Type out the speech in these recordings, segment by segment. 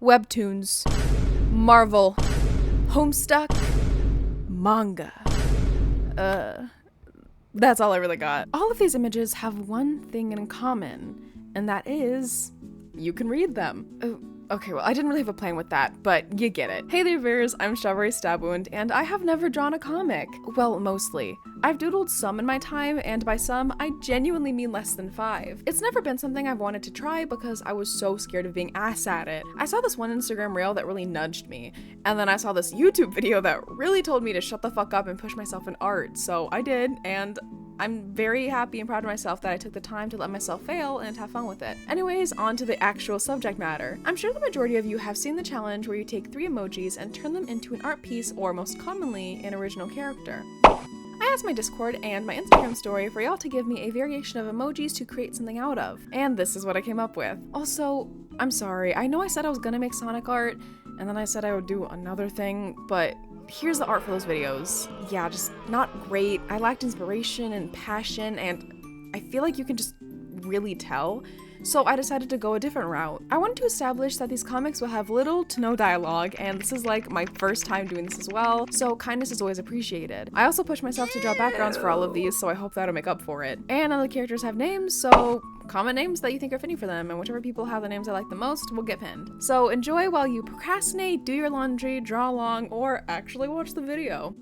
webtoons, Marvel, Homestuck, manga. That's all I really got. All of these images have one thing in common, and that is you can read them. Okay, well, I didn't really have a plan with that, but you get it. Hey there, viewers, I'm Strawberry Stabwound, and I have never drawn a comic. Well, mostly. I've doodled some in my time, and by some, I genuinely mean less than 5. It's never been something I've wanted to try because I was so scared of being ass at it. I saw this one Instagram reel that really nudged me, and then I saw this YouTube video that really told me to shut the fuck up and push myself in art, so I did, and I'm very happy and proud of myself that I took the time to let myself fail and have fun with it. Anyways, on to the actual subject matter. I'm sure the majority of you have seen the challenge where you take 3 emojis and turn them into an art piece, or most commonly, an original character. I asked my Discord and my Instagram story for y'all to give me a variation of emojis to create something out of, and this is what I came up with. Also, I'm sorry, I know I said I was gonna make Sonic art, and then I said I would do another thing, but here's the art for those videos. Yeah, just not great. I lacked inspiration and passion, and I feel like you can just really tell. So I decided to go a different route. I wanted to establish that these comics will have little to no dialogue, and this is like my first time doing this as well, so kindness is always appreciated. I also pushed myself to draw backgrounds for all of these, so I hope that'll make up for it. And none of the characters have names, so comment names that you think are fitting for them, and whichever people have the names I like the most will get pinned. So enjoy while you procrastinate, do your laundry, draw along, or actually watch the video.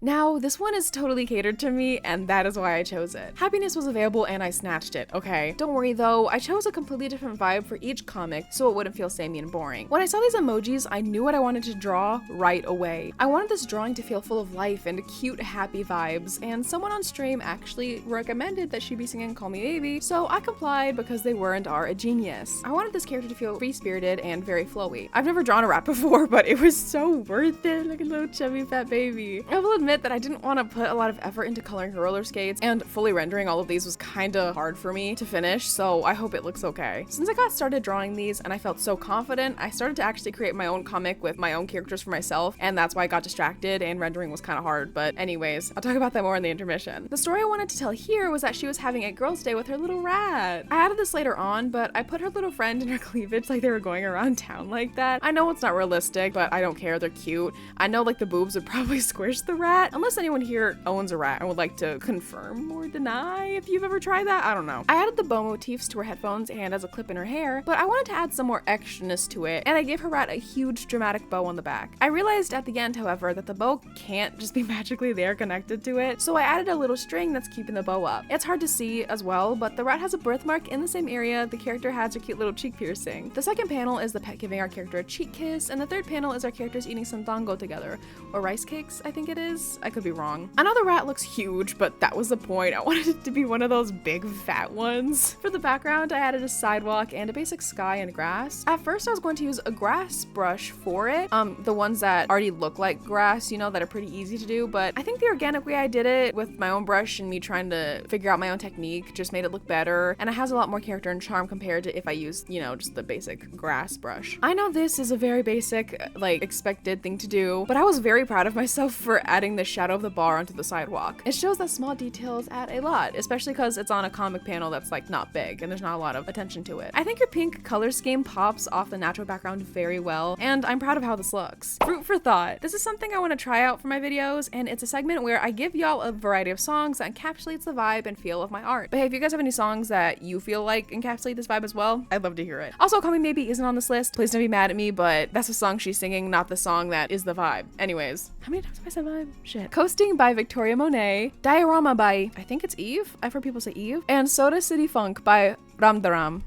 Now, this one is totally catered to me, and that is why I chose it. Happiness was available and I snatched it, okay? Don't worry though, I chose a completely different vibe for each comic so it wouldn't feel samey and boring. When I saw these emojis, I knew what I wanted to draw right away. I wanted this drawing to feel full of life and cute, happy vibes, and someone on stream actually recommended that she be singing Call Me Baby, so I complied because they were and are a genius. I wanted this character to feel free-spirited and very flowy. I've never drawn a rat before, but it was so worth it, like a little chubby fat baby. I will admit that I didn't want to put a lot of effort into coloring her roller skates, and fully rendering all of these was kinda hard for me to finish, so I hope it looks okay. Since I got started drawing these and I felt so confident, I started to actually create my own comic with my own characters for myself, and that's why I got distracted and rendering was kind of hard, but anyways, I'll talk about that more in the intermission. The story I wanted to tell here was that she was having a girls' day with her little rat. I added this later on, but I put her little friend in her cleavage like they were going around town like that. I know it's not realistic, but I don't care, they're cute. I know like the boobs would probably squish the rat, unless anyone here owns a rat and would like to confirm or deny if you've ever tried that. I don't know. I added the bow motifs to her headphones and as a clip in her hair, but I wanted to add some more extraness to it, and I gave her rat a huge dramatic bow on the back. I realized at the end, however, that the bow can't just be magically there connected to it, so I added a little string that's keeping the bow up. It's hard to see as well, but the rat has a birthmark in the same area the character has her cute little cheek piercing. The second panel is the pet giving our character a cheek kiss, and the third panel is our characters eating some dango together, or rice cakes, I think it is. I could be wrong. I know the rat looks huge, but that was the point. I wanted it to be one of those big fat ones. For the background, I added a sidewalk and a basic sky and grass. At first, I was going to use a grass brush for it, the ones that already look like grass, you know, that are pretty easy to do, but I think the organic way I did it with my own brush and me trying to figure out my own technique just made it look better, and it has a lot more character and charm compared to if I used, you know, just the basic grass brush. I know this is a very basic, like, expected thing to do, but I was very proud of myself for adding the shadow of the bar onto the sidewalk. It shows that small details add a lot, especially because it's on a comic panel that's like not big and there's not a lot of attention to it. I think your pink color scheme pops off the natural background very well, and I'm proud of how this looks. Fruit for thought. This is something I want to try out for my videos, and it's a segment where I give y'all a variety of songs that encapsulates the vibe and feel of my art. But hey, if you guys have any songs that you feel like encapsulate this vibe as well, I'd love to hear it. Also, Call Me Maybe isn't on this list. Please don't be mad at me, but that's the song she's singing, not the song that is the vibe. Anyways, how many times have I said vibe? Shit. Coasting by Victoria Monet, Diorama by, I think it's Eve? I've heard people say Eve. And Soda City Funk by Ramdaram.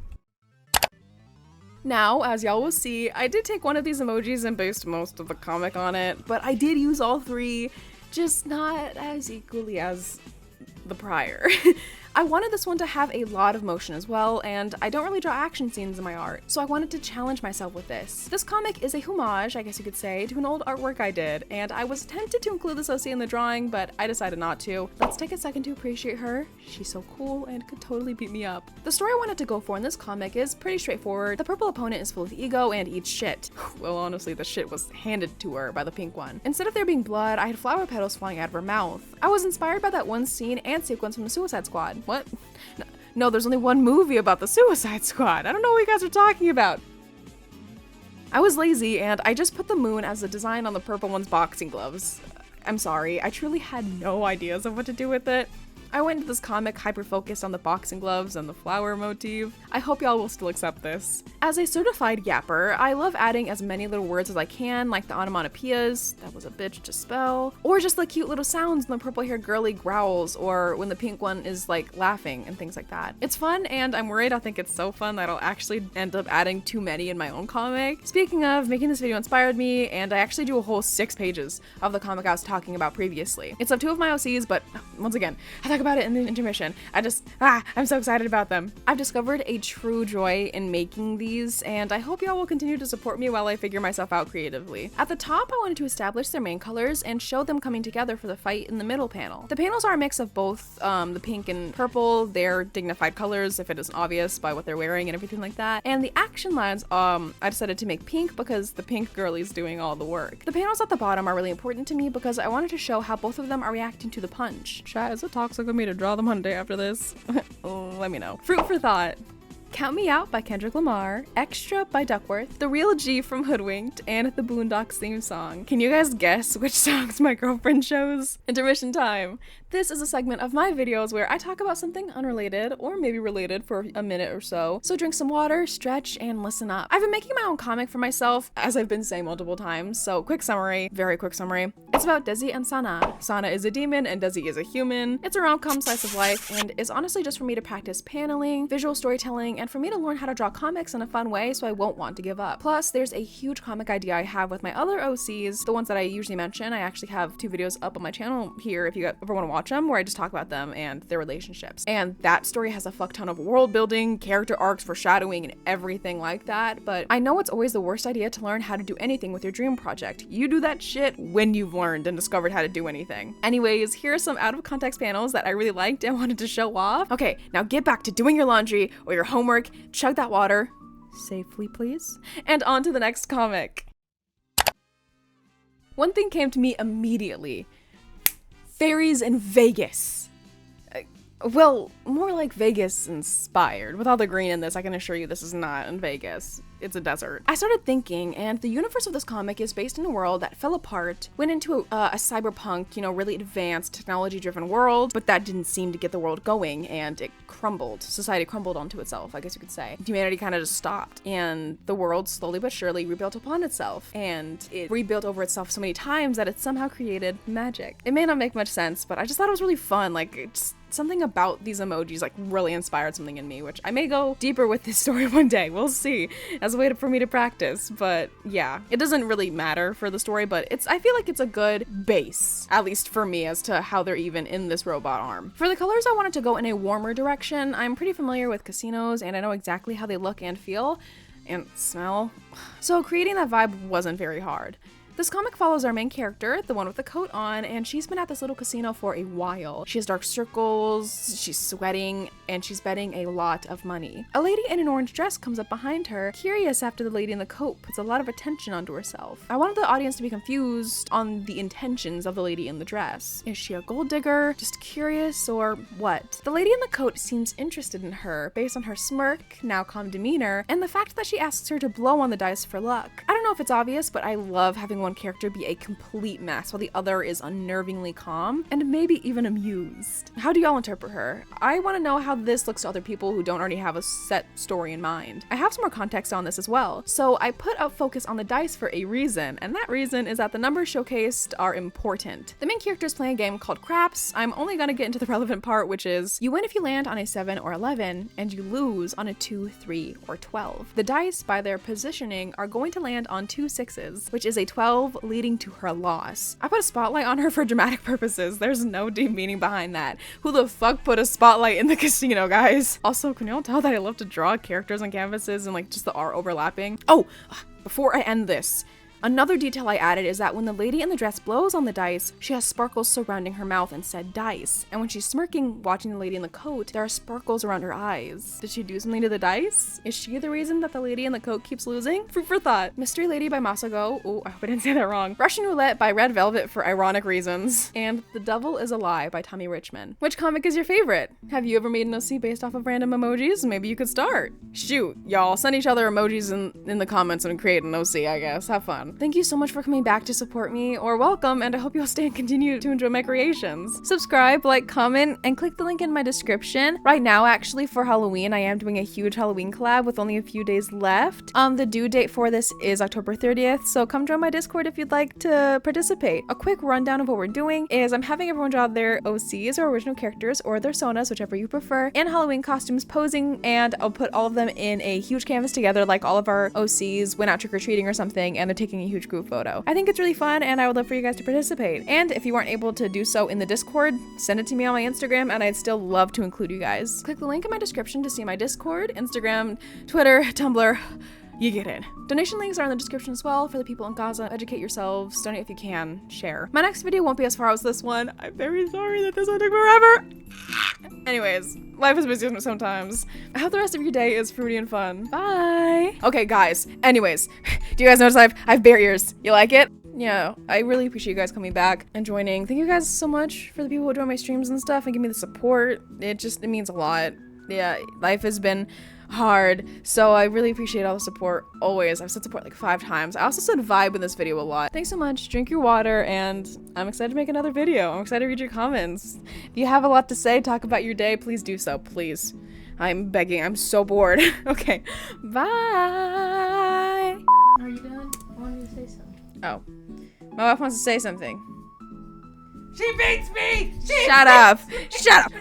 Now, as y'all will see, I did take one of these emojis and based most of the comic on it, but I did use all 3, just not as equally as the prior. I wanted this one to have a lot of motion as well, and I don't really draw action scenes in my art, so I wanted to challenge myself with this. This comic is a homage, I guess you could say, to an old artwork I did, and I was tempted to include this OC in the drawing, but I decided not to. Let's take a second to appreciate her. She's so cool and could totally beat me up. The story I wanted to go for in this comic is pretty straightforward. The purple opponent is full of ego and eats shit. Well, honestly, the shit was handed to her by the pink one. Instead of there being blood, I had flower petals flying out of her mouth. I was inspired by that one scene and sequence from the Suicide Squad. What? No, there's only one movie about the Suicide Squad. I don't know what you guys are talking about. I was lazy and I just put the moon as a design on the purple one's boxing gloves. I'm sorry, I truly had no ideas of what to do with it. I went into this comic hyper-focused on the boxing gloves and the flower motif. I hope y'all will still accept this. As a certified yapper, I love adding as many little words as I can, like the onomatopoeias, that was a bitch to spell, or just the cute little sounds when the purple-haired girly growls, or when the pink one is like laughing and things like that. It's fun, and I'm worried I'll think it's so fun that I'll actually end up adding too many in my own comic. Speaking of, making this video inspired me, and I actually do a whole 6 pages of the comic I was talking about previously. It's of 2 of my OCs, but once again, I talk about it in the intermission. I'm so excited about them. I've discovered a true joy in making these, and I hope y'all will continue to support me while I figure myself out creatively. At the top, I wanted to establish their main colors and show them coming together for the fight in the middle panel. The panels are a mix of both the pink and purple, their dignified colors, if it isn't obvious by what they're wearing and everything like that. And the action lines, I decided to make pink because the pink girlie's doing all the work. The panels at the bottom are really important to me because I wanted to show how both of them are reacting to the punch. Chat, is it toxic of me to draw them one day after this? Let me know. Fruit for thought. Count Me Out by Kendrick Lamar, Extra by Duckworth, The Real G from Hoodwinked, and the Boondocks theme song. Can you guys guess which songs my girlfriend chose? Intermission Time. This is a segment of my videos where I talk about something unrelated, or maybe related, for a minute or so. So drink some water, stretch, and listen up. I've been making my own comic for myself, as I've been saying multiple times, so quick summary, very quick summary. It's about Desi and Sana. Sana is a demon and Desi is a human. It's a rom-com slice of life, and it's honestly just for me to practice paneling, visual storytelling, and for me to learn how to draw comics in a fun way so I won't want to give up. Plus, there's a huge comic idea I have with my other OCs, the ones that I usually mention. I actually have 2 videos up on my channel here if you ever want to watch them, where I just talk about them and their relationships. And that story has a fuck ton of world building, character arcs, foreshadowing, and everything like that. But I know it's always the worst idea to learn how to do anything with your dream project. You do that shit when you've learned and discovered how to do anything. Anyways, here are some out of context panels that I really liked and wanted to show off. Okay, now get back to doing your laundry or your homework, chug that water, safely please, and on to the next comic. One thing came to me immediately. Fairies in Vegas. Well, more like Vegas inspired. With all the green in this, I can assure you this is not in Vegas. It's a desert. I started thinking, and the universe of this comic is based in a world that fell apart, went into a cyberpunk, really advanced, technology-driven world, but that didn't seem to get the world going, and it crumbled. Society crumbled onto itself, I guess you could say. Humanity kind of just stopped, and the world slowly but surely rebuilt upon itself, and it rebuilt over itself so many times that it somehow created magic. It may not make much sense, but I just thought it was really fun. It's something about these emojis really inspired something in me, which I may go deeper with this story one day. We'll see, as a way for me to practice. But yeah, it doesn't really matter for the story, but I feel like it's a good base, at least for me, as to how they're even in this robot arm. For the colors, I wanted to go in a warmer direction. I'm pretty familiar with casinos, and I know exactly how they look and feel and smell, so creating that vibe wasn't very hard. This comic follows our main character, the one with the coat on, and she's been at this little casino for a while. She has dark circles, she's sweating, and she's betting a lot of money. A lady in an orange dress comes up behind her, curious after the lady in the coat puts a lot of attention onto herself. I wanted the audience to be confused on the intentions of the lady in the dress. Is she a gold digger, just curious, or what? The lady in the coat seems interested in her based on her smirk, now calm demeanor, and the fact that she asks her to blow on the dice for luck. I don't know if it's obvious, but I love having one character be a complete mess while the other is unnervingly calm and maybe even amused. How do y'all interpret her? I want to know how this looks to other people who don't already have a set story in mind. I have some more context on this as well, so I put a focus on the dice for a reason, and that reason is that the numbers showcased are important. The main character is playing a game called Craps. I'm only gonna get into the relevant part, which is you win if you land on a 7 or 11, and you lose on a 2, 3, or 12. The dice, by their positioning, are going to land on 2 6s, which is a 12 leading to her loss. I put a spotlight on her for dramatic purposes. There's no deep meaning behind that. Who the fuck put a spotlight in the casino, guys? Also, can y'all tell that I love to draw characters on canvases and just the art overlapping? Oh, before I end this, Another detail I added is that when the lady in the dress blows on the dice, she has sparkles surrounding her mouth and said dice. And when she's smirking watching the lady in the coat, there are sparkles around her eyes. Did she do something to the dice? Is she the reason that the lady in the coat keeps losing? Food for thought. Mystery Lady by Masago. Oh, I hope I didn't say that wrong. Russian Roulette by Red Velvet for ironic reasons. And The Devil is a Lie by Tommy Richmond. Which comic is your favorite? Have you ever made an OC based off of random emojis? Maybe you could start. Shoot, y'all, send each other emojis in the comments and create an OC, I guess. Have fun. Thank you so much for coming back to support me, or welcome, and I hope you'll stay and continue to enjoy my creations. Subscribe, like, comment, and click the link in my description. Right now, actually, for Halloween, I am doing a huge Halloween collab with only a few days left. The due date for this is October 30th, so come join my Discord if you'd like to participate. A quick rundown of what we're doing is I'm having everyone draw their OCs or original characters or their sonas, whichever you prefer, in Halloween costumes posing, and I'll put all of them in a huge canvas together like all of our OCs went out trick-or-treating or something, and they're taking a huge group photo. I think it's really fun, and I would love for you guys to participate. And if you weren't able to do so in the Discord, send it to me on my Instagram, and I'd still love to include you guys. Click the link in my description to see my Discord, Instagram, Twitter, Tumblr. You get it. Donation links are in the description as well for the people in Gaza. Educate yourselves, donate if you can, share. My next video won't be as far as this one. I'm very sorry that this one took forever. Anyways, life is busy sometimes. I hope the rest of your day is fruity and fun. Bye. Okay, guys. Anyways, do you guys notice I have bare ears? You like it? Yeah, I really appreciate you guys coming back and joining. Thank you guys so much for the people who join my streams and stuff and give me the support. It means a lot. Yeah, life has been hard, so I really appreciate all the support always. I've said support like 5 times. I also said vibe in this video a lot. Thanks so much. Drink your water, and I'm excited to make another video. I'm excited to read your comments. If you have a lot to say, talk about your day, please do so, please. I'm begging. I'm so bored. Okay, bye. Are you done? I wanted to say something. Oh, my wife wants to say something. She beats me! Shut up! Shut up!